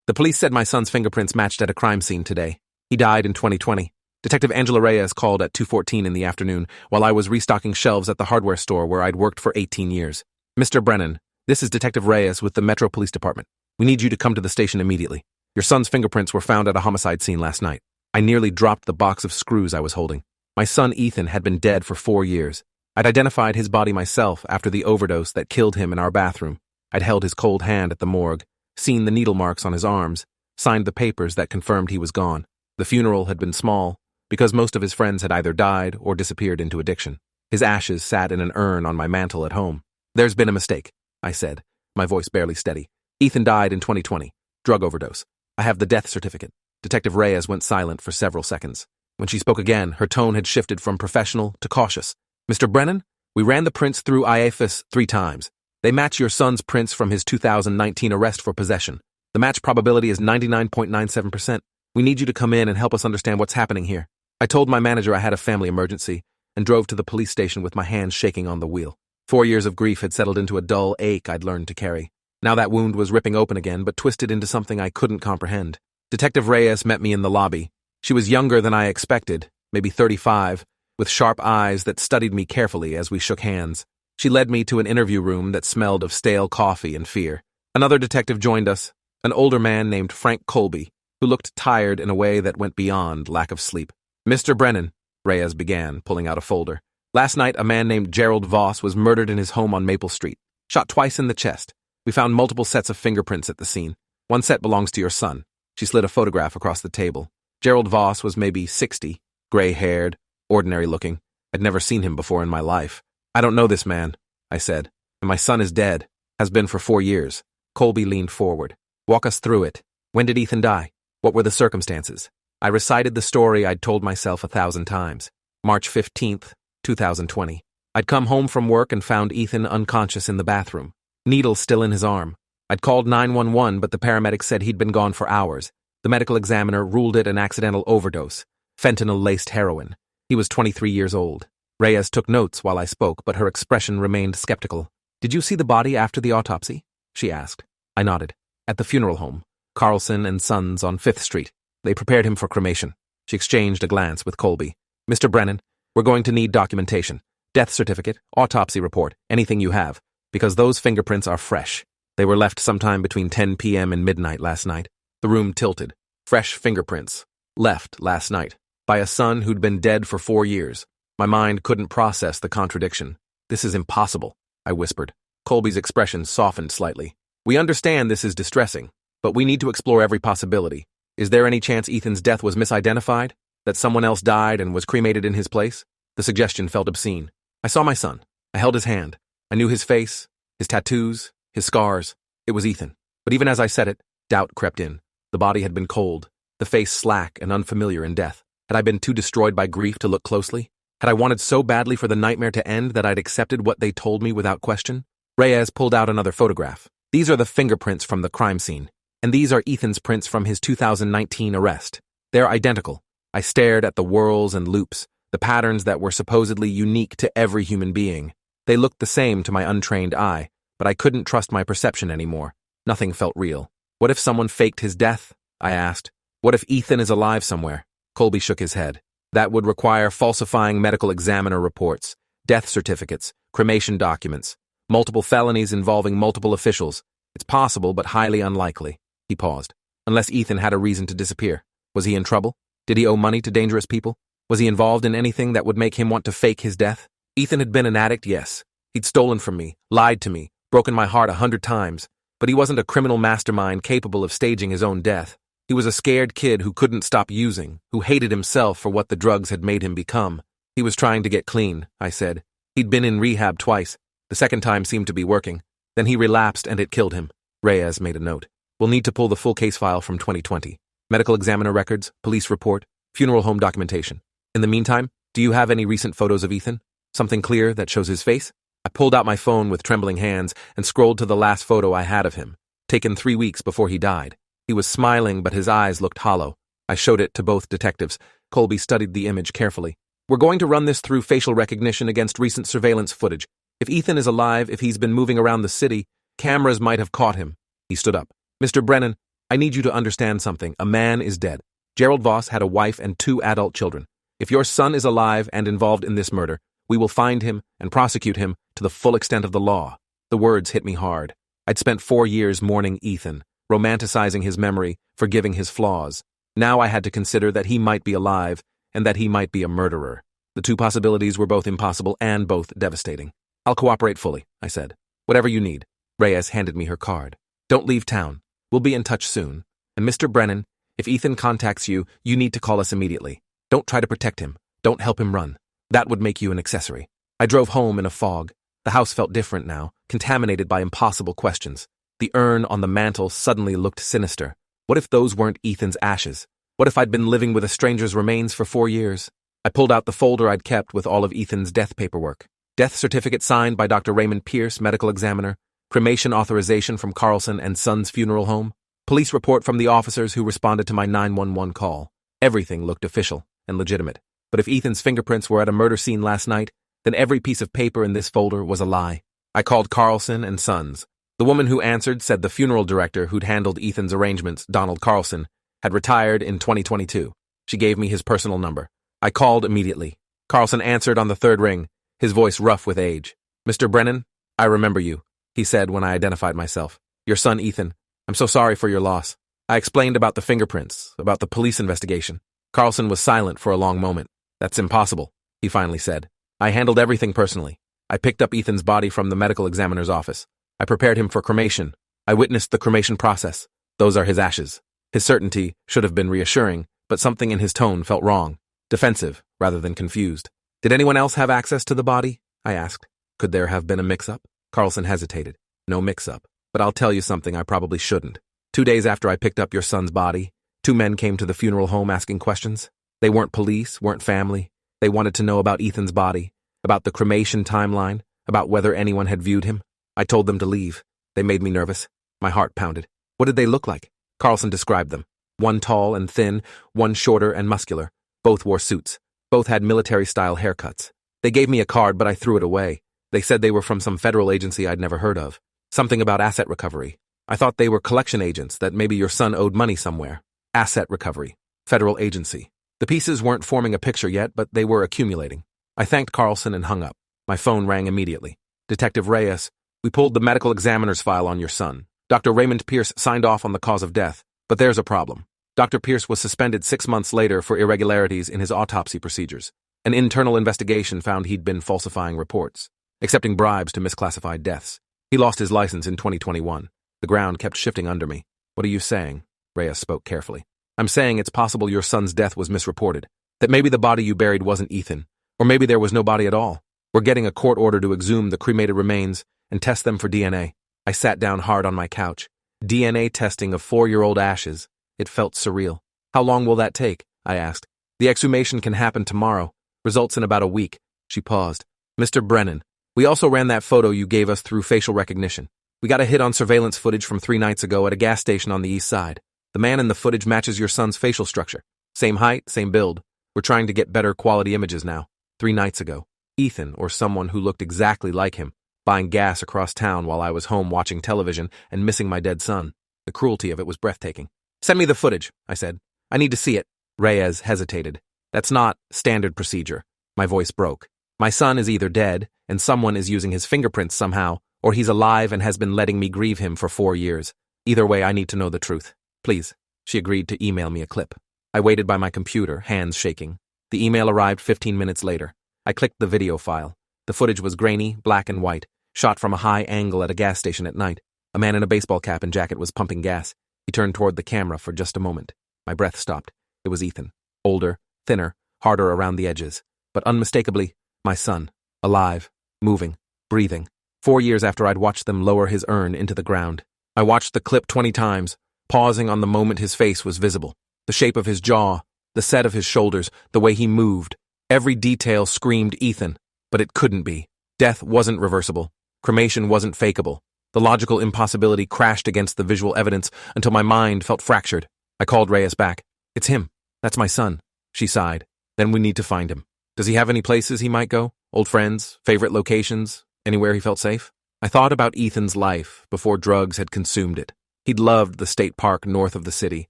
The police said my son's fingerprints matched at a crime scene today. He died in 2020. Detective Angela Reyes called at 2:14 in the afternoon while I was restocking shelves at the hardware store where I'd worked for 18 years. Mr. Brennan, this is Detective Reyes with the Metro Police Department. We need you to come to the station immediately. Your son's fingerprints were found at a homicide scene last night. I nearly dropped the box of screws I was holding. My son Ethan had been dead for 4 years. I'd identified his body myself after the overdose that killed him in our bathroom. I'd held his cold hand at the morgue, seen the needle marks on his arms, signed the papers that confirmed he was gone. The funeral had been small, because most of his friends had either died or disappeared into addiction. His ashes sat in an urn on my mantel at home. There's been a mistake, I said, my voice barely steady. Ethan died in 2020. Drug overdose. I have the death certificate. Detective Reyes went silent for several seconds. When she spoke again, her tone had shifted from professional to cautious. Mr. Brennan, we ran the prints through IAFIS 3 times. They match your son's prints from his 2019 arrest for possession. The match probability is 99.97%. We need you to come in and help us understand what's happening here. I told my manager I had a family emergency and drove to the police station with my hands shaking on the wheel. 4 years of grief had settled into a dull ache I'd learned to carry. Now that wound was ripping open again, but twisted into something I couldn't comprehend. Detective Reyes met me in the lobby. She was younger than I expected, maybe 35, with sharp eyes that studied me carefully as we shook hands. She led me to an interview room that smelled of stale coffee and fear. Another detective joined us, an older man named Frank Colby, who looked tired in a way that went beyond lack of sleep. Mr. Brennan, Reyes began, pulling out a folder. Last night, a man named Gerald Voss was murdered in his home on Maple Street, shot twice in the chest. We found multiple sets of fingerprints at the scene. One set belongs to your son. She slid a photograph across the table. Gerald Voss was maybe 60, gray-haired, ordinary-looking. I'd never seen him before in my life. I don't know this man, I said, and my son is dead, has been for 4 years. Colby leaned forward. Walk us through it. When did Ethan die? What were the circumstances? I recited the story I'd told myself 1,000 times. March 15th, 2020. I'd come home from work and found Ethan unconscious in the bathroom, needle still in his arm. I'd called 911, but the paramedics said he'd been gone for hours. The medical examiner ruled it an accidental overdose, fentanyl-laced heroin. He was 23 years old. Reyes took notes while I spoke, but her expression remained skeptical. Did you see the body after the autopsy? She asked. I nodded. At the funeral home, Carlson and Sons on 5th Street. They prepared him for cremation. She exchanged a glance with Colby. Mr. Brennan, we're going to need documentation. Death certificate, autopsy report, anything you have, because those fingerprints are fresh. They were left sometime between 10 p.m. and midnight last night. The room tilted. Fresh fingerprints. Left last night. By a son who'd been dead for 4 years. My mind couldn't process the contradiction. This is impossible, I whispered. Colby's expression softened slightly. We understand this is distressing, but we need to explore every possibility. Is there any chance Ethan's death was misidentified? That someone else died and was cremated in his place? The suggestion felt obscene. I saw my son. I held his hand. I knew his face, his tattoos, his scars. It was Ethan. But even as I said it, doubt crept in. The body had been cold, the face slack and unfamiliar in death. Had I been too destroyed by grief to look closely? Had I wanted so badly for the nightmare to end that I'd accepted what they told me without question? Reyes pulled out another photograph. These are the fingerprints from the crime scene, and these are Ethan's prints from his 2019 arrest. They're identical. I stared at the whorls and loops, the patterns that were supposedly unique to every human being. They looked the same to my untrained eye, but I couldn't trust my perception anymore. Nothing felt real. What if someone faked his death? I asked. What if Ethan is alive somewhere? Colby shook his head. That would require falsifying medical examiner reports, death certificates, cremation documents, multiple felonies involving multiple officials. It's possible, but highly unlikely. He paused. Unless Ethan had a reason to disappear. Was he in trouble? Did he owe money to dangerous people? Was he involved in anything that would make him want to fake his death? Ethan had been an addict, yes. He'd stolen from me, lied to me, broken my heart 100 times. But he wasn't a criminal mastermind capable of staging his own death. He was a scared kid who couldn't stop using, who hated himself for what the drugs had made him become. He was trying to get clean, I said. He'd been in rehab twice. The second time seemed to be working. Then he relapsed and it killed him. Reyes made a note. We'll need to pull the full case file from 2020. Medical examiner records, police report, funeral home documentation. In the meantime, do you have any recent photos of Ethan? Something clear that shows his face? I pulled out my phone with trembling hands and scrolled to the last photo I had of him, taken 3 weeks before he died. He was smiling, but his eyes looked hollow. I showed it to both detectives. Colby studied the image carefully. We're going to run this through facial recognition against recent surveillance footage. If Ethan is alive, if he's been moving around the city, cameras might have caught him. He stood up. Mr. Brennan, I need you to understand something. A man is dead. Gerald Voss had a wife and 2 adult children. If your son is alive and involved in this murder, we will find him and prosecute him to the full extent of the law. The words hit me hard. I'd spent 4 years mourning Ethan, romanticizing his memory, forgiving his flaws. Now I had to consider that he might be alive and that he might be a murderer. The 2 possibilities were both impossible and both devastating. I'll cooperate fully, I said. Whatever you need. Reyes handed me her card. Don't leave town. We'll be in touch soon. And Mr. Brennan, if Ethan contacts you, you need to call us immediately. Don't try to protect him. Don't help him run. That would make you an accessory. I drove home in a fog. The house felt different now, contaminated by impossible questions. The urn on the mantel suddenly looked sinister. What if those weren't Ethan's ashes? What if I'd been living with a stranger's remains for 4 years? I pulled out the folder I'd kept with all of Ethan's death paperwork. Death certificate signed by Dr. Raymond Pierce, medical examiner. Cremation authorization from Carlson and Sons Funeral Home. Police report from the officers who responded to my 911 call. Everything looked official and legitimate. But if Ethan's fingerprints were at a murder scene last night, then every piece of paper in this folder was a lie. I called Carlson and Sons. The woman who answered said the funeral director who'd handled Ethan's arrangements, Donald Carlson, had retired in 2022. She gave me his personal number. I called immediately. Carlson answered on the 3rd ring, his voice rough with age. Mr. Brennan, I remember you, he said when I identified myself. Your son, Ethan. I'm so sorry for your loss. I explained about the fingerprints, about the police investigation. Carlson was silent for a long moment. That's impossible, he finally said. I handled everything personally. I picked up Ethan's body from the medical examiner's office. I prepared him for cremation. I witnessed the cremation process. Those are his ashes. His certainty should have been reassuring, but something in his tone felt wrong, defensive rather than confused. Did anyone else have access to the body? I asked. Could there have been a mix-up? Carlson hesitated. No mix-up. But I'll tell you something I probably shouldn't. 2 days after I picked up your son's body, 2 men came to the funeral home asking questions. They weren't police, weren't family. They wanted to know about Ethan's body, about the cremation timeline, about whether anyone had viewed him. I told them to leave. They made me nervous. My heart pounded. What did they look like? Carlson described them. One tall and thin, one shorter and muscular. Both wore suits. Both had military-style haircuts. They gave me a card, but I threw it away. They said they were from some federal agency I'd never heard of. Something about asset recovery. I thought they were collection agents, that maybe your son owed money somewhere. Asset recovery. Federal agency. The pieces weren't forming a picture yet, but they were accumulating. I thanked Carlson and hung up. My phone rang immediately. Detective Reyes, we pulled the medical examiner's file on your son. Dr. Raymond Pierce signed off on the cause of death, but there's a problem. Dr. Pierce was suspended 6 months later for irregularities in his autopsy procedures. An internal investigation found he'd been falsifying reports, accepting bribes to misclassified deaths. He lost his license in 2021. The ground kept shifting under me. What are you saying? Reyes spoke carefully. I'm saying it's possible your son's death was misreported, that maybe the body you buried wasn't Ethan, or maybe there was no body at all. We're getting a court order to exhume the cremated remains and test them for DNA. I sat down hard on my couch. DNA testing of 4-year-old ashes. It felt surreal. How long will that take? I asked. The exhumation can happen tomorrow. Results in about a week. She paused. Mr. Brennan, we also ran that photo you gave us through facial recognition. We got a hit on surveillance footage from 3 nights ago at a gas station on the east side. The man in the footage matches your son's facial structure. Same height, same build. We're trying to get better quality images now. 3 nights ago. Ethan, or someone who looked exactly like him, buying gas across town while I was home watching television and missing my dead son. The cruelty of it was breathtaking. Send me the footage, I said. I need to see it. Reyes hesitated. That's not standard procedure. My voice broke. My son is either dead, and someone is using his fingerprints somehow, or he's alive and has been letting me grieve him for 4 years. Either way, I need to know the truth. Please. She agreed to email me a clip. I waited by my computer, hands shaking. The email arrived 15 minutes later. I clicked the video file. The footage was grainy, black and white, shot from a high angle at a gas station at night. A man in a baseball cap and jacket was pumping gas. He turned toward the camera for just a moment. My breath stopped. It was Ethan. Older, thinner, harder around the edges. But unmistakably, my son. Alive, moving, breathing. 4 years after I'd watched them lower his urn into the ground. I watched the clip 20 times, pausing on the moment his face was visible. The shape of his jaw, the set of his shoulders, the way he moved. Every detail screamed Ethan, but it couldn't be. Death wasn't reversible. Cremation wasn't fakeable. The logical impossibility crashed against the visual evidence until my mind felt fractured. I called Reyes back. It's him. That's my son. She sighed. Then we need to find him. Does he have any places he might go? Old friends? Favorite locations? Anywhere he felt safe? I thought about Ethan's life before drugs had consumed it. He'd loved the state park north of the city,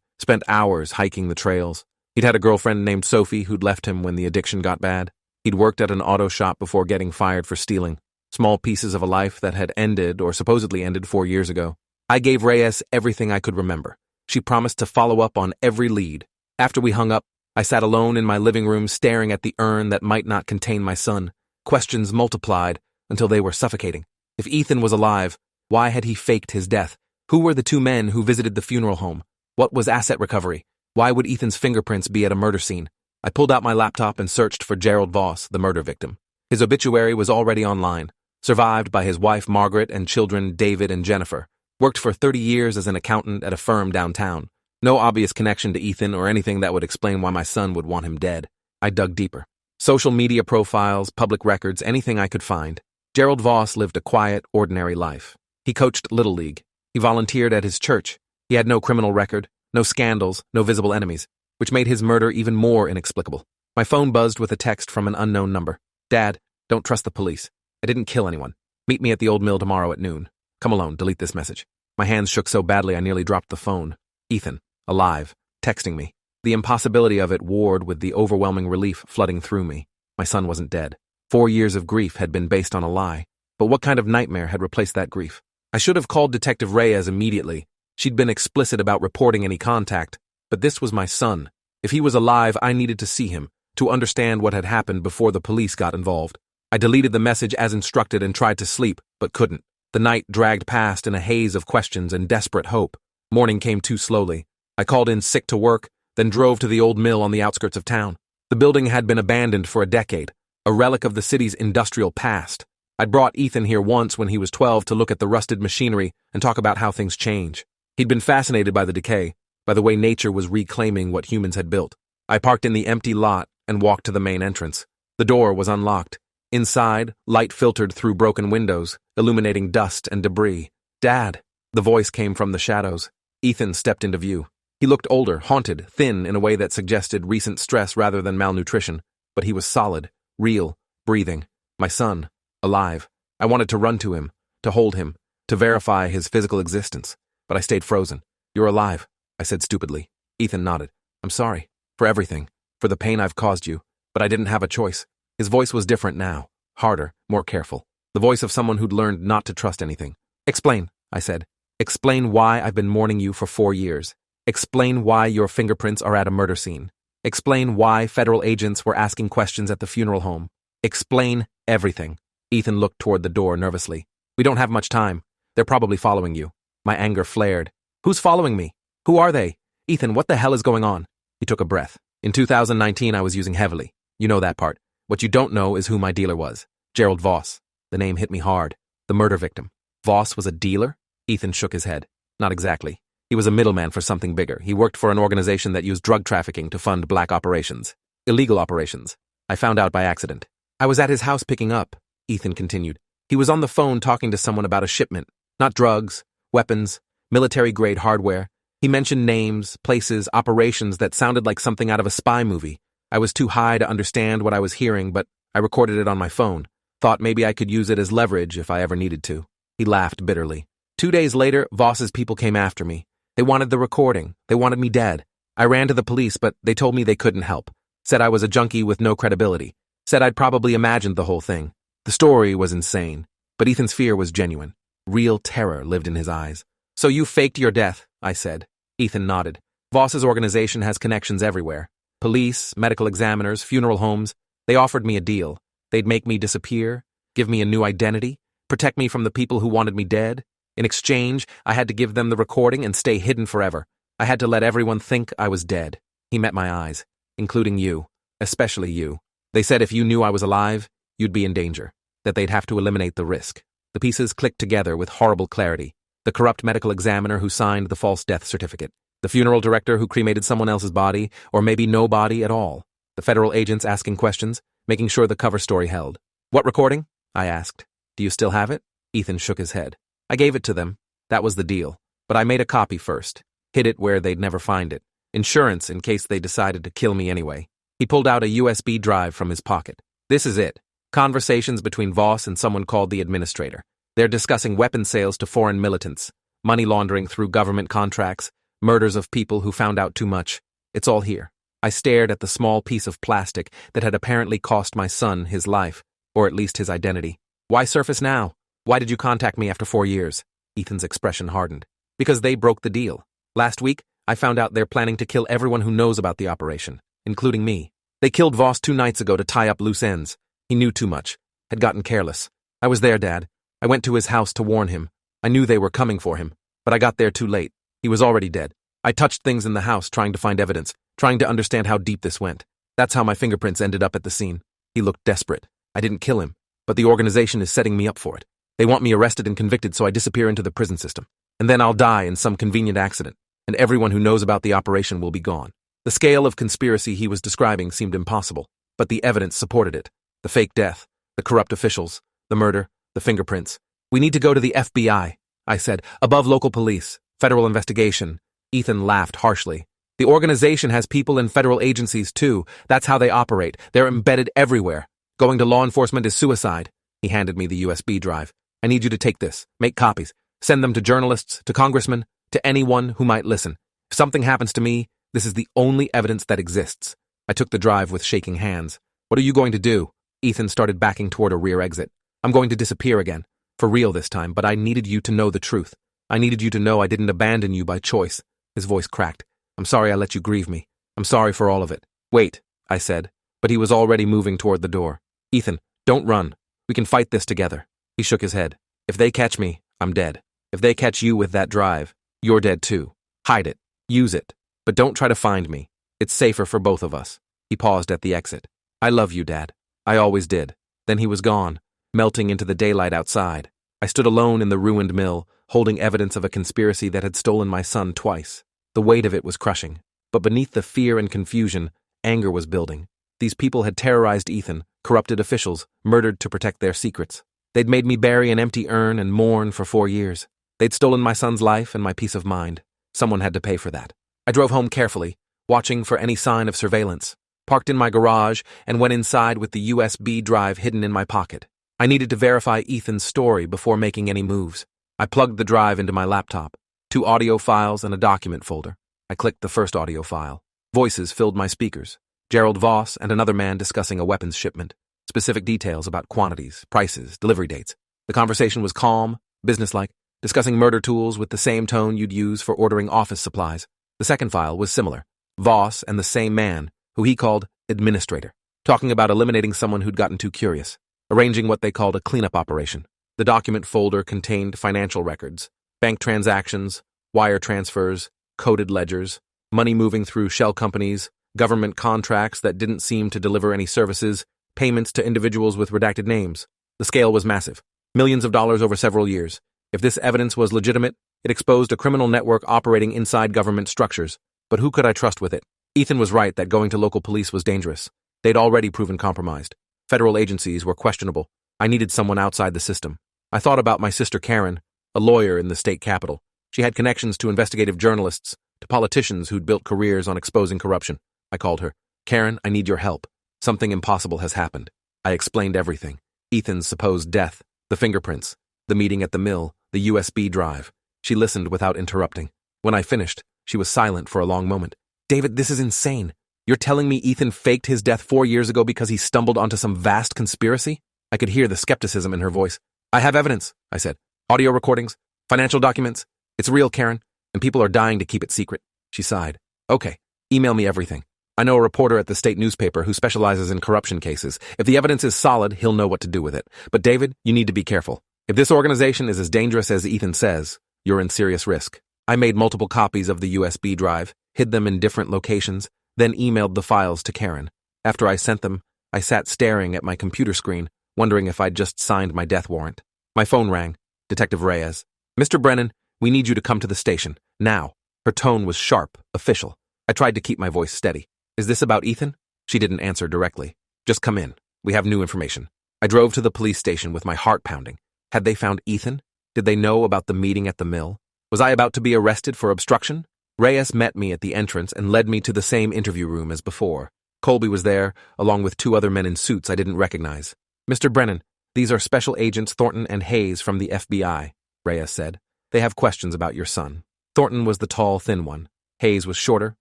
spent hours hiking the trails. He'd had a girlfriend named Sophie who'd left him when the addiction got bad. He'd worked at an auto shop before getting fired for stealing. Small pieces of a life that had ended, or supposedly ended, 4 years ago. I gave Reyes everything I could remember. She promised to follow up on every lead. After we hung up, I sat alone in my living room staring at the urn that might not contain my son. Questions multiplied until they were suffocating. If Ethan was alive, why had he faked his death? Who were the two men who visited the funeral home? What was asset recovery? Why would Ethan's fingerprints be at a murder scene? I pulled out my laptop and searched for Gerald Voss, the murder victim. His obituary was already online. Survived by his wife Margaret and children David and Jennifer. Worked for 30 years as an accountant at a firm downtown. No obvious connection to Ethan or anything that would explain why my son would want him dead. I dug deeper. Social media profiles, public records, anything I could find. Gerald Voss lived a quiet, ordinary life. He coached Little League. He volunteered at his church. He had no criminal record, no scandals, no visible enemies, which made his murder even more inexplicable. My phone buzzed with a text from an unknown number. Dad, don't trust the police. I didn't kill anyone. Meet me at the old mill tomorrow at noon. Come alone, delete this message. My hands shook so badly I nearly dropped the phone. Ethan, alive, texting me. The impossibility of it warred with the overwhelming relief flooding through me. My son wasn't dead. 4 years of grief had been based on a lie. But what kind of nightmare had replaced that grief? I should have called Detective Reyes immediately. She'd been explicit about reporting any contact. But this was my son. If he was alive, I needed to see him, to understand what had happened before the police got involved. I deleted the message as instructed and tried to sleep, but couldn't. The night dragged past in a haze of questions and desperate hope. Morning came too slowly. I called in sick to work, then drove to the old mill on the outskirts of town. The building had been abandoned for a decade, a relic of the city's industrial past. I'd brought Ethan here once when he was 12 to look at the rusted machinery and talk about how things change. He'd been fascinated by the decay, by the way nature was reclaiming what humans had built. I parked in the empty lot and walked to the main entrance. The door was unlocked. Inside, light filtered through broken windows, illuminating dust and debris. Dad! The voice came from the shadows. Ethan stepped into view. He looked older, haunted, thin in a way that suggested recent stress rather than malnutrition. But he was solid, real, breathing. My son, alive. I wanted to run to him, to hold him, to verify his physical existence. But I stayed frozen. You're alive, I said stupidly. Ethan nodded. I'm sorry. For everything. For the pain I've caused you. But I didn't have a choice. His voice was different now. Harder, more careful. The voice of someone who'd learned not to trust anything. Explain, I said. Explain why I've been mourning you for 4 years. Explain why your fingerprints are at a murder scene. Explain why federal agents were asking questions at the funeral home. Explain everything. Ethan looked toward the door nervously. We don't have much time. They're probably following you. My anger flared. Who's following me? Who are they? Ethan, what the hell is going on? He took a breath. In 2019, I was using heavily. You know that part. What you don't know is who my dealer was. Gerald Voss. The name hit me hard. The murder victim. Voss was a dealer? Ethan shook his head. Not exactly. He was a middleman for something bigger. He worked for an organization that used drug trafficking to fund black operations. Illegal operations. I found out by accident. I was at his house picking up, Ethan continued. He was on the phone talking to someone about a shipment. Not drugs, weapons, military-grade hardware. He mentioned names, places, operations that sounded like something out of a spy movie. I was too high to understand what I was hearing, but I recorded it on my phone. Thought maybe I could use it as leverage if I ever needed to. He laughed bitterly. 2 days later, Voss's people came after me. They wanted the recording. They wanted me dead. I ran to the police, but they told me they couldn't help. Said I was a junkie with no credibility. Said I'd probably imagined the whole thing. The story was insane, but Ethan's fear was genuine. Real terror lived in his eyes. So you faked your death, I said. Ethan nodded. Voss's organization has connections everywhere. Police, medical examiners, funeral homes. They offered me a deal. They'd make me disappear, give me a new identity, protect me from the people who wanted me dead. In exchange, I had to give them the recording and stay hidden forever. I had to let everyone think I was dead. He met my eyes, including you, especially you. They said if you knew I was alive, you'd be in danger, that they'd have to eliminate the risk. The pieces clicked together with horrible clarity. The corrupt medical examiner who signed the false death certificate. The funeral director who cremated someone else's body, or maybe no body at all. The federal agents asking questions, making sure the cover story held. What recording? I asked. Do you still have it? Ethan shook his head. I gave it to them. That was the deal. But I made a copy first. Hid it where they'd never find it. Insurance in case they decided to kill me anyway. He pulled out a USB drive from his pocket. This is it. Conversations between Voss and someone called the administrator. They're discussing weapon sales to foreign militants. money laundering through government contracts, murders of people who found out too much. It's all here. I stared at the small piece of plastic that had apparently cost my son his life, or at least his identity. Why surface now? Why did you contact me after 4 years? Ethan's expression hardened. Because they broke the deal. Last week, I found out they're planning to kill everyone who knows about the operation, including me. They killed Voss 2 nights ago to tie up loose ends. He knew too much, had gotten careless. I was there, Dad. I went to his house to warn him. I knew they were coming for him, but I got there too late. He was already dead. I touched things in the house trying to find evidence, trying to understand how deep this went. That's how my fingerprints ended up at the scene. He looked desperate. I didn't kill him, but the organization is setting me up for it. They want me arrested and convicted so I disappear into the prison system. And then I'll die in some convenient accident, and everyone who knows about the operation will be gone. The scale of conspiracy he was describing seemed impossible, but the evidence supported it. The fake death, the corrupt officials, the murder, the fingerprints. We need to go to the FBI, I said, above local police, federal investigation. Ethan laughed harshly. The organization has people in federal agencies too. That's how they operate. They're embedded everywhere. Going to law enforcement is suicide. He handed me the USB drive. I need you to take this, make copies, send them to journalists, to congressmen, to anyone who might listen. If something happens to me, this is the only evidence that exists. I took the drive with shaking hands. What are you going to do? Ethan started backing toward a rear exit. I'm going to disappear again. For real this time, but I needed you to know the truth. I needed you to know I didn't abandon you by choice. His voice cracked. I'm sorry I let you grieve me. I'm sorry for all of it. Wait, I said, but he was already moving toward the door. Ethan, don't run. We can fight this together. He shook his head. If they catch me, I'm dead. If they catch you with that drive, you're dead too. Hide it. Use it. But don't try to find me. It's safer for both of us. He paused at the exit. I love you, Dad. I always did. Then he was gone, melting into the daylight outside. I stood alone in the ruined mill, holding evidence of a conspiracy that had stolen my son twice. The weight of it was crushing. But beneath the fear and confusion, anger was building. These people had terrorized Ethan, corrupted officials, murdered to protect their secrets. They'd made me bury an empty urn and mourn for 4 years. They'd stolen my son's life and my peace of mind. Someone had to pay for that. I drove home carefully, watching for any sign of surveillance, parked in my garage, and went inside with the USB drive hidden in my pocket. I needed to verify Ethan's story before making any moves. I plugged the drive into my laptop, 2 audio files and a document folder. I clicked the first audio file. Voices filled my speakers. Gerald Voss and another man discussing a weapons shipment. Specific details about quantities, prices, delivery dates. The conversation was calm, businesslike, discussing murder tools with the same tone you'd use for ordering office supplies. The second file was similar. Voss and the same man, who he called administrator, talking about eliminating someone who'd gotten too curious, arranging what they called a cleanup operation. The document folder contained financial records, bank transactions, wire transfers, coded ledgers, money moving through shell companies, government contracts that didn't seem to deliver any services, payments to individuals with redacted names. The scale was massive. Millions of dollars over several years. If this evidence was legitimate, it exposed a criminal network operating inside government structures. But who could I trust with it? Ethan was right that going to local police was dangerous. They'd already proven compromised. Federal agencies were questionable. I needed someone outside the system. I thought about my sister Karen, a lawyer in the state capitol. She had connections to investigative journalists, to politicians who'd built careers on exposing corruption. I called her. Karen, I need your help. Something impossible has happened. I explained everything. Ethan's supposed death, the fingerprints, the meeting at the mill, the USB drive. She listened without interrupting. When I finished, she was silent for a long moment. David, this is insane. You're telling me Ethan faked his death 4 years ago because he stumbled onto some vast conspiracy? I could hear the skepticism in her voice. I have evidence, I said. Audio recordings, financial documents. It's real, Karen, and people are dying to keep it secret. She sighed. Okay, email me everything. I know a reporter at the state newspaper who specializes in corruption cases. If the evidence is solid, he'll know what to do with it. But David, you need to be careful. If this organization is as dangerous as Ethan says, you're in serious risk. I made multiple copies of the USB drive, hid them in different locations, then emailed the files to Karen. After I sent them, I sat staring at my computer screen, wondering if I'd just signed my death warrant. My phone rang. Detective Reyes. Mr. Brennan, we need you to come to the station. Now. Her tone was sharp, official. I tried to keep my voice steady. Is this about Ethan? She didn't answer directly. Just come in. We have new information. I drove to the police station with my heart pounding. Had they found Ethan? Did they know about the meeting at the mill? Was I about to be arrested for obstruction? Reyes met me at the entrance and led me to the same interview room as before. Colby was there, along with 2 other men in suits I didn't recognize. Mr. Brennan, these are Special Agents Thornton and Hayes from the FBI, Reyes said. They have questions about your son. Thornton was the tall, thin one. Hayes was shorter,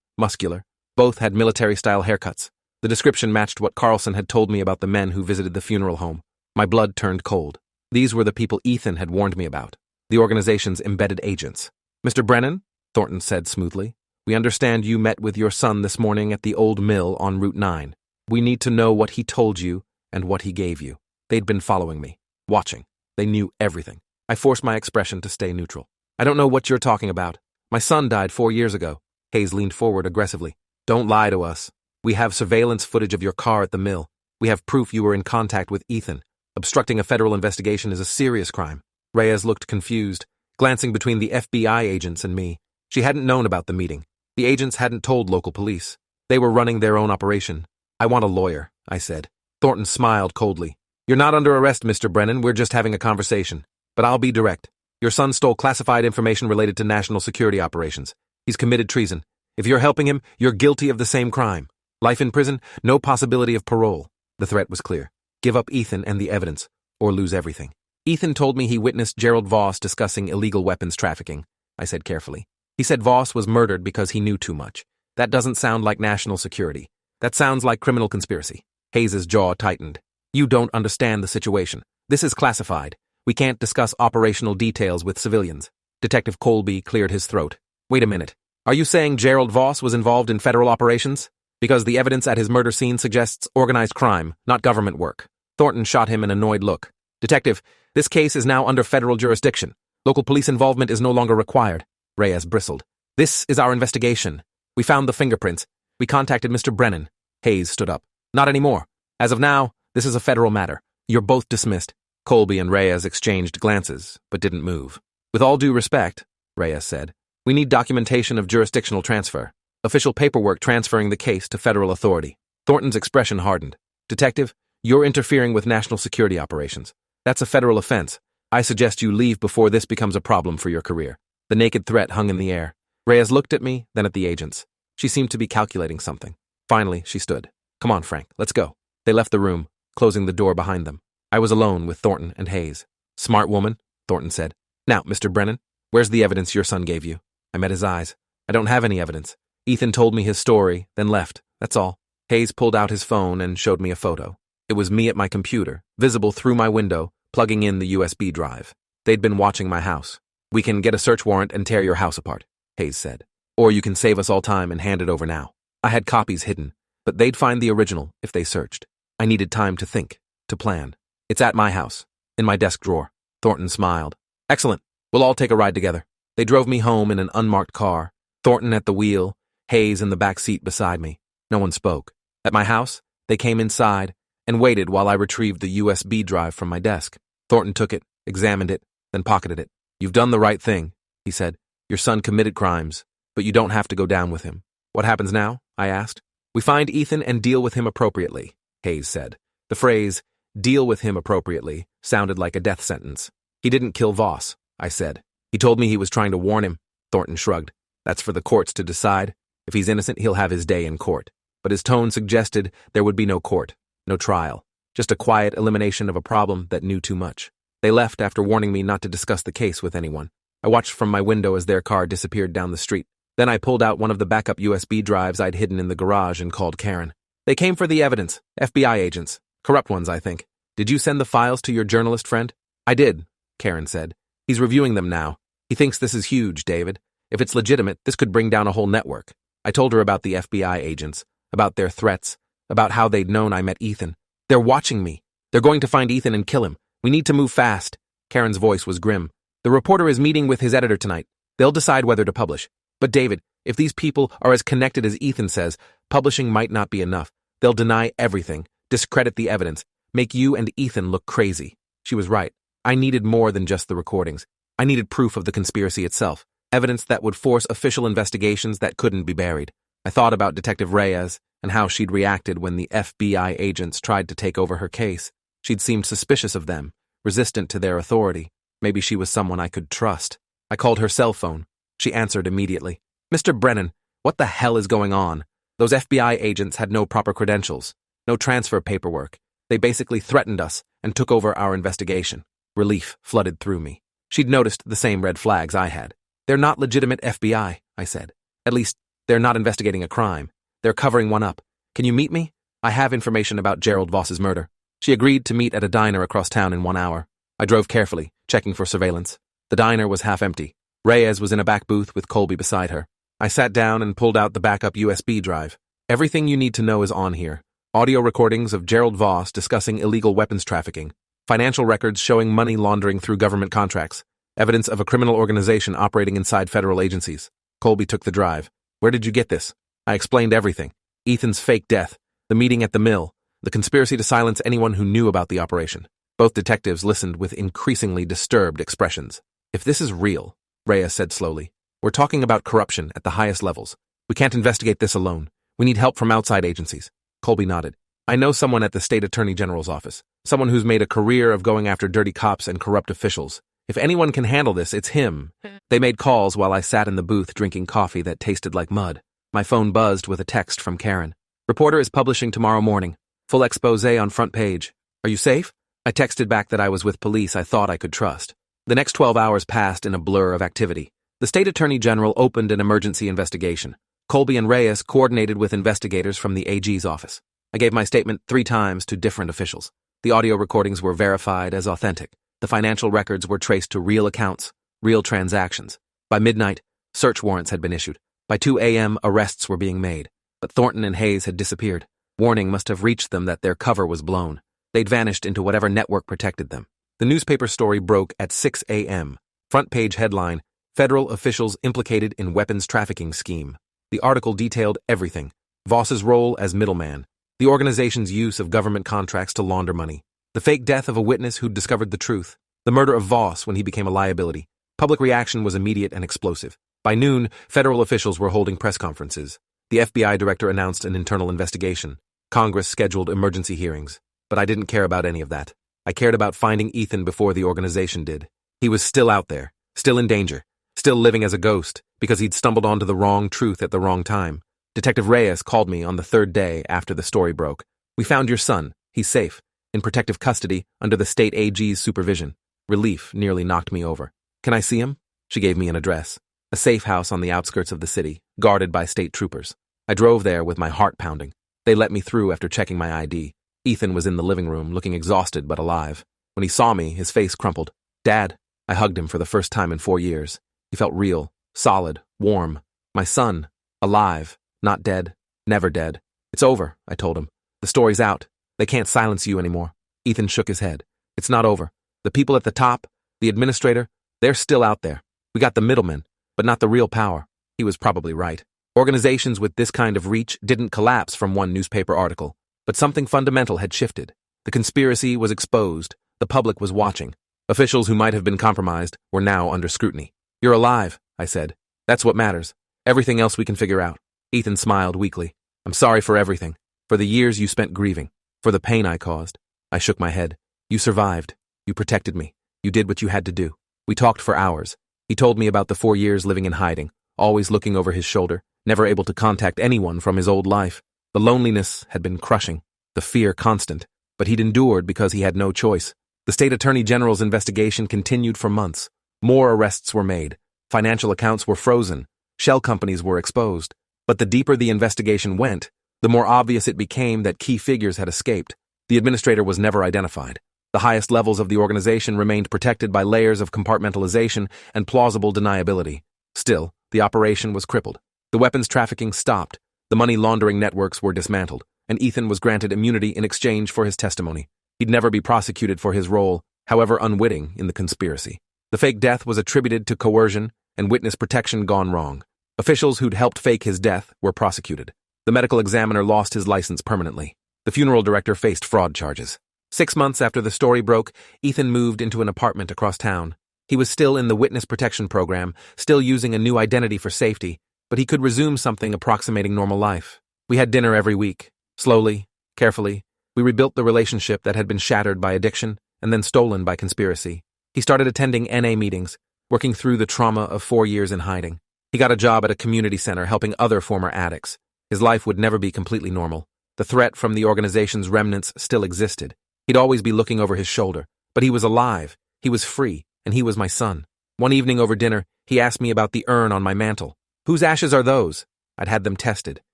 muscular. Both had military-style haircuts. The description matched what Carlson had told me about the men who visited the funeral home. My blood turned cold. These were the people Ethan had warned me about, the organization's embedded agents. Mr. Brennan, Thornton said smoothly, we understand you met with your son this morning at the old mill on Route 9. We need to know what he told you and what he gave you. They'd been following me, watching. They knew everything. I forced my expression to stay neutral. I don't know what you're talking about. My son died 4 years ago. Hayes leaned forward aggressively. Don't lie to us. We have surveillance footage of your car at the mill. We have proof you were in contact with Ethan. Obstructing a federal investigation is a serious crime. Reyes looked confused, glancing between the FBI agents and me. She hadn't known about the meeting. The agents hadn't told local police. They were running their own operation. I want a lawyer, I said. Thornton smiled coldly. You're not under arrest, Mr. Brennan. We're just having a conversation. But I'll be direct. Your son stole classified information related to national security operations. He's committed treason. If you're helping him, you're guilty of the same crime. Life in prison, no possibility of parole. The threat was clear. Give up Ethan and the evidence, or lose everything. Ethan told me he witnessed Gerald Voss discussing illegal weapons trafficking, I said carefully. He said Voss was murdered because he knew too much. That doesn't sound like national security. That sounds like criminal conspiracy. Hayes's jaw tightened. You don't understand the situation. This is classified. We can't discuss operational details with civilians. Detective Colby cleared his throat. Wait a minute. Are you saying Gerald Voss was involved in federal operations? Because the evidence at his murder scene suggests organized crime, not government work. Thornton shot him an annoyed look. Detective, this case is now under federal jurisdiction. Local police involvement is no longer required. Reyes bristled. This is our investigation. We found the fingerprints. We contacted Mr. Brennan. Hayes stood up. Not anymore. As of now, this is a federal matter. You're both dismissed. Colby and Reyes exchanged glances, but didn't move. With all due respect, Reyes said, we need documentation of jurisdictional transfer. Official paperwork transferring the case to federal authority. Thornton's expression hardened. Detective, you're interfering with national security operations. That's a federal offense. I suggest you leave before this becomes a problem for your career. The naked threat hung in the air. Reyes looked at me, then at the agents. She seemed to be calculating something. Finally, she stood. Come on, Frank, let's go. They left the room, closing the door behind them. I was alone with Thornton and Hayes. Smart woman, Thornton said. Now, Mr. Brennan, where's the evidence your son gave you? I met his eyes. I don't have any evidence. Ethan told me his story, then left. That's all. Hayes pulled out his phone and showed me a photo. It was me at my computer, visible through my window, plugging in the USB drive. They'd been watching my house. We can get a search warrant and tear your house apart, Hayes said. Or you can save us all time and hand it over now. I had copies hidden, but they'd find the original if they searched. I needed time to think, to plan. It's at my house, in my desk drawer. Thornton smiled. Excellent. We'll all take a ride together. They drove me home in an unmarked car, Thornton at the wheel, Hayes in the back seat beside me. No one spoke. At my house, they came inside and waited while I retrieved the USB drive from my desk. Thornton took it, examined it, then pocketed it. You've done the right thing, he said. Your son committed crimes, but you don't have to go down with him. What happens now? I asked. We find Ethan and deal with him appropriately, Hayes said. The phrase, deal with him appropriately, sounded like a death sentence. He didn't kill Voss, I said. He told me he was trying to warn him. Thornton shrugged. That's for the courts to decide. If he's innocent, he'll have his day in court. But his tone suggested there would be no court, no trial, just a quiet elimination of a problem that knew too much. They left after warning me not to discuss the case with anyone. I watched from my window as their car disappeared down the street. Then I pulled out one of the backup USB drives I'd hidden in the garage and called Karen. They came for the evidence, FBI agents. Corrupt ones, I think. Did you send the files to your journalist friend? I did, Karen said. He's reviewing them now. He thinks this is huge, David. If it's legitimate, this could bring down a whole network. I told her about the FBI agents, about their threats, about how they'd known I met Ethan. They're watching me. They're going to find Ethan and kill him. We need to move fast. Karen's voice was grim. The reporter is meeting with his editor tonight. They'll decide whether to publish. But David, if these people are as connected as Ethan says, publishing might not be enough. They'll deny everything, discredit the evidence, make you and Ethan look crazy. She was right. I needed more than just the recordings. I needed proof of the conspiracy itself, evidence that would force official investigations that couldn't be buried. I thought about Detective Reyes and how she'd reacted when the FBI agents tried to take over her case. She'd seemed suspicious of them, resistant to their authority. Maybe she was someone I could trust. I called her cell phone. She answered immediately. Mr. Brennan, what the hell is going on? Those FBI agents had no proper credentials, no transfer paperwork. They basically threatened us and took over our investigation. Relief flooded through me. She'd noticed the same red flags I had. They're not legitimate FBI, I said. At least, they're not investigating a crime. They're covering one up. Can you meet me? I have information about Gerald Voss's murder. She agreed to meet at a diner across town in 1 hour. I drove carefully, checking for surveillance. The diner was half empty. Reyes was in a back booth with Colby beside her. I sat down and pulled out the backup USB drive. Everything you need to know is on here. Audio recordings of Gerald Voss discussing illegal weapons trafficking. Financial records showing money laundering through government contracts. Evidence of a criminal organization operating inside federal agencies. Colby took the drive. Where did you get this? I explained everything. Ethan's fake death, the meeting at the mill, the conspiracy to silence anyone who knew about the operation. Both detectives listened with increasingly disturbed expressions. If this is real, Reyes said slowly, we're talking about corruption at the highest levels. We can't investigate this alone. We need help from outside agencies. Colby nodded. I know someone at the state attorney general's office, someone who's made a career of going after dirty cops and corrupt officials. If anyone can handle this, it's him. They made calls while I sat in the booth drinking coffee that tasted like mud. My phone buzzed with a text from Karen. Reporter is publishing tomorrow morning. Full expose on front page. Are you safe? I texted back that I was with police I thought I could trust. The next 12 hours passed in a blur of activity. The state attorney general opened an emergency investigation. Colby and Reyes coordinated with investigators from the AG's office. I gave my statement 3 times to different officials. The audio recordings were verified as authentic. The financial records were traced to real accounts, real transactions. By midnight, search warrants had been issued. By 2 a.m., arrests were being made. But Thornton and Hayes had disappeared. Warning must have reached them that their cover was blown. They'd vanished into whatever network protected them. The newspaper story broke at 6 a.m. Front page headline, Federal Officials Implicated in Weapons Trafficking Scheme. The article detailed everything. Voss's role as middleman. The organization's use of government contracts to launder money. The fake death of a witness who'd discovered the truth. The murder of Voss when he became a liability. Public reaction was immediate and explosive. By noon, federal officials were holding press conferences. The FBI director announced an internal investigation. Congress scheduled emergency hearings. But I didn't care about any of that. I cared about finding Ethan before the organization did. He was still out there, still in danger, still living as a ghost, because he'd stumbled onto the wrong truth at the wrong time. Detective Reyes called me on the 3rd day after the story broke. We found your son. He's safe, in protective custody under the state AG's supervision. Relief nearly knocked me over. Can I see him? She gave me an address. A safe house on the outskirts of the city, guarded by state troopers. I drove there with my heart pounding. They let me through after checking my ID. Ethan was in the living room, looking exhausted but alive. When he saw me, his face crumpled. Dad. I hugged him for the first time in 4 years. He felt real, solid, warm. My son. Alive. Not dead. Never dead. It's over, I told him. The story's out. They can't silence you anymore. Ethan shook his head. It's not over. The people at the top, the administrator, they're still out there. We got the middlemen, but not the real power. He was probably right. Organizations with this kind of reach didn't collapse from one newspaper article, but something fundamental had shifted. The conspiracy was exposed. The public was watching. Officials who might have been compromised were now under scrutiny. You're alive, I said. That's what matters. Everything else we can figure out. Ethan smiled weakly. I'm sorry for everything. For the years you spent grieving. For the pain I caused. I shook my head. You survived. You protected me. You did what you had to do. We talked for hours. He told me about the 4 years living in hiding, always looking over his shoulder, never able to contact anyone from his old life. The loneliness had been crushing, the fear constant, but he'd endured because he had no choice. The state attorney general's investigation continued for months. More arrests were made. Financial accounts were frozen. Shell companies were exposed. But the deeper the investigation went, the more obvious it became that key figures had escaped. The administrator was never identified. The highest levels of the organization remained protected by layers of compartmentalization and plausible deniability. Still, the operation was crippled. The weapons trafficking stopped. The money laundering networks were dismantled, and Ethan was granted immunity in exchange for his testimony. He'd never be prosecuted for his role, however unwitting, in the conspiracy. The fake death was attributed to coercion and witness protection gone wrong. Officials who'd helped fake his death were prosecuted. The medical examiner lost his license permanently. The funeral director faced fraud charges. 6 months after the story broke, Ethan moved into an apartment across town. He was still in the witness protection program, still using a new identity for safety, but he could resume something approximating normal life. We had dinner every week. Slowly, carefully, we rebuilt the relationship that had been shattered by addiction and then stolen by conspiracy. He started attending NA meetings, working through the trauma of 4 years in hiding. He got a job at a community center helping other former addicts. His life would never be completely normal. The threat from the organization's remnants still existed. He'd always be looking over his shoulder, but he was alive, he was free, and he was my son. One evening over dinner, he asked me about the urn on my mantel. Whose ashes are those? I'd had them tested.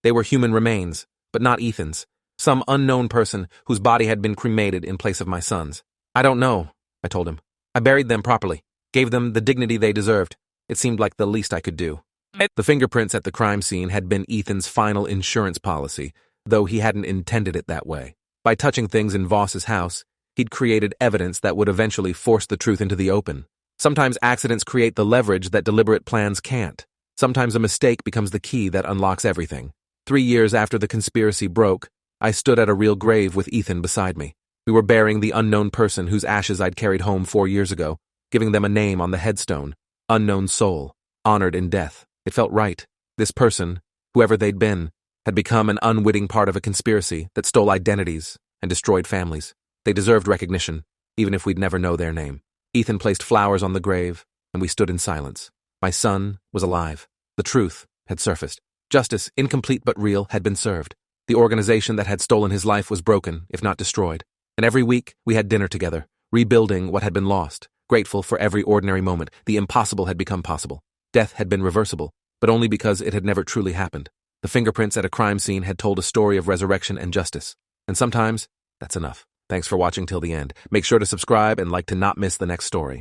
They were human remains, but not Ethan's. Some unknown person whose body had been cremated in place of my son's. I don't know, I told him. I buried them properly, gave them the dignity they deserved. It seemed like the least I could do. The fingerprints at the crime scene had been Ethan's final insurance policy, though he hadn't intended it that way. By touching things in Voss's house, he'd created evidence that would eventually force the truth into the open. Sometimes accidents create the leverage that deliberate plans can't. Sometimes a mistake becomes the key that unlocks everything. 3 years after the conspiracy broke, I stood at a real grave with Ethan beside me. We were burying the unknown person whose ashes I'd carried home 4 years ago, giving them a name on the headstone. Unknown soul, honored in death. It felt right. This person, whoever they'd been, had become an unwitting part of a conspiracy that stole identities and destroyed families. They deserved recognition, even if we'd never know their name. Ethan placed flowers on the grave, and we stood in silence. My son was alive. The truth had surfaced. Justice, incomplete but real, had been served. The organization that had stolen his life was broken, if not destroyed. And every week, we had dinner together, rebuilding what had been lost, grateful for every ordinary moment. The impossible had become possible. Death had been reversible, but only because it had never truly happened. The fingerprints at a crime scene had told a story of resurrection and justice. And sometimes, that's enough. Thanks for watching till the end. Make sure to subscribe and like to not miss the next story.